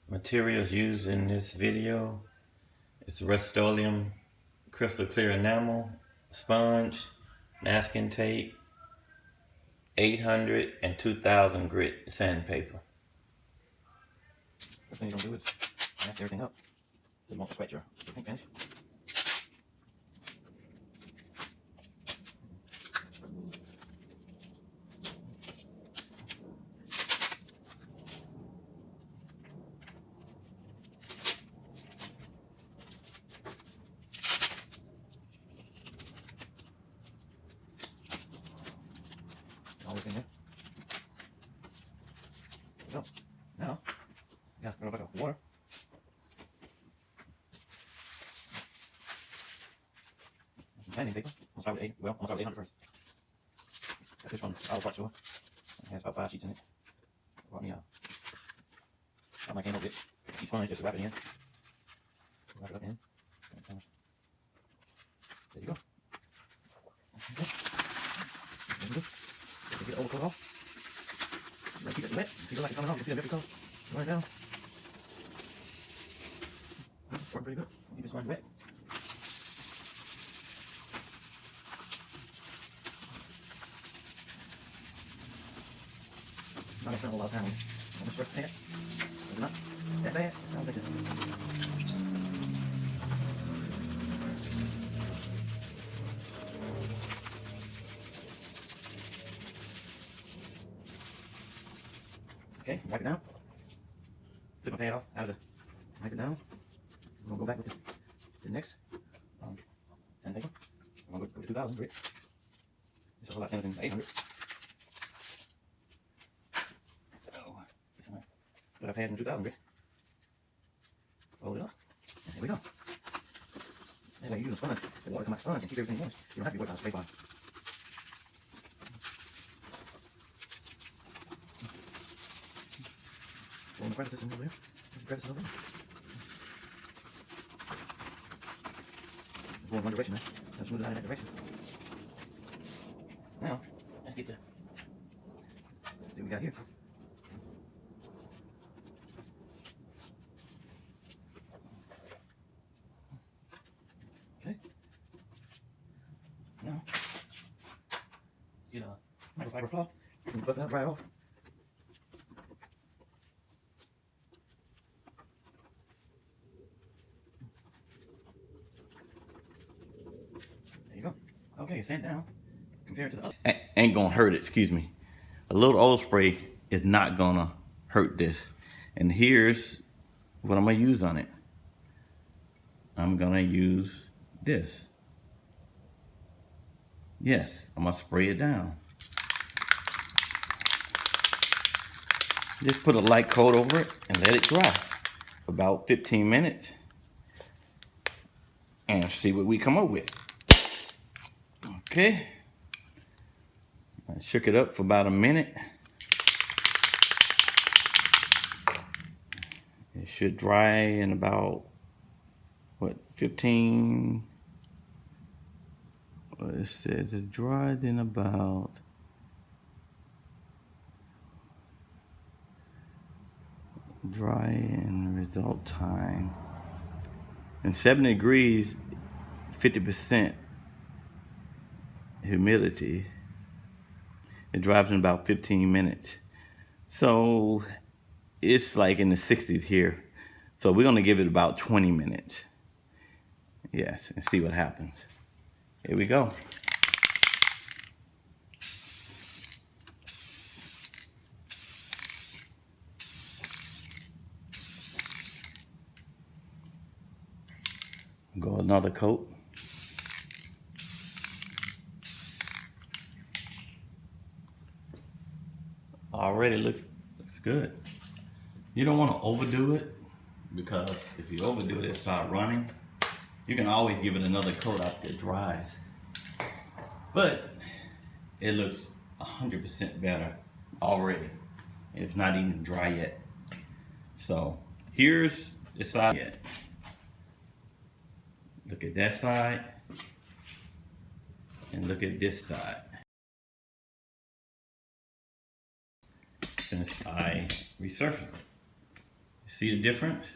Materials used in this video is Rustoleum crystal clear enamel, sponge, masking tape, 800 and 2000 grit sandpaper. First thing you're gonna do is mask everything up so it won't sweat your paint finish. All this in there. So now you gotta throw it back off the water. Sanding paper. I'll start with 800 first. Got this from our parts store. It has about 5 sheets in it. Brought me out my candle bit. Each one just wrap it in. Wrap it up in. There you go. Okay. There you go. Get the old coat off. You're keep it wet. See the light coming off. You can see the dripping coat going down. It's working pretty good. Keep this one wet. I'm not going to spend a lot of time on it. I'm going to stretch the pant. It's not that bad. It sounds like it. Okay, wipe it down. Flip my pad off out of the, wipe it down. I'm going to go back with the next sandpaper. I'm going to go with 2000 grit. It's a whole lot thinner than 800. Put our pad in 2000 grit. Fold it up. And there we go. And then you use a sponge. The water comes out sponge and keep everything moist. You don't have to be working on a spray bottle. Roll the press system over there. Press it over there. It's going one direction now. Let's move it out in that direction. Now, let's get to see what we got here. Okay. Now, get a microfiber cloth. You can buff that right off. There you go. Okay, sand down. Compared to the other. Ain't gonna hurt it, excuse me. A little oil spray is not gonna hurt this. And here's what I'm gonna use on it. I'm gonna use this. Yes, I'm gonna spray it down. Just put a light coat over it and let it dry for about 15 minutes and see what we come up with. Okay, I shook it up for about a minute. It should dry in about, what, 15, what it says, it dried in about, dry in result time. And 70 degrees, 50% humidity. It dries in about 15 minutes. So it's like in the 60s here. So we're gonna give it about 20 minutes. Yes, and see what happens. Here we go. Go another coat. Already looks good. You don't want to overdo it, because if you overdo it, it'll start running. You can always give it another coat after it dries. But it looks 100% better already. It's not even dry yet. So here's the side yet. Look at that side and look at this side. Since I resurfaced it. See the difference?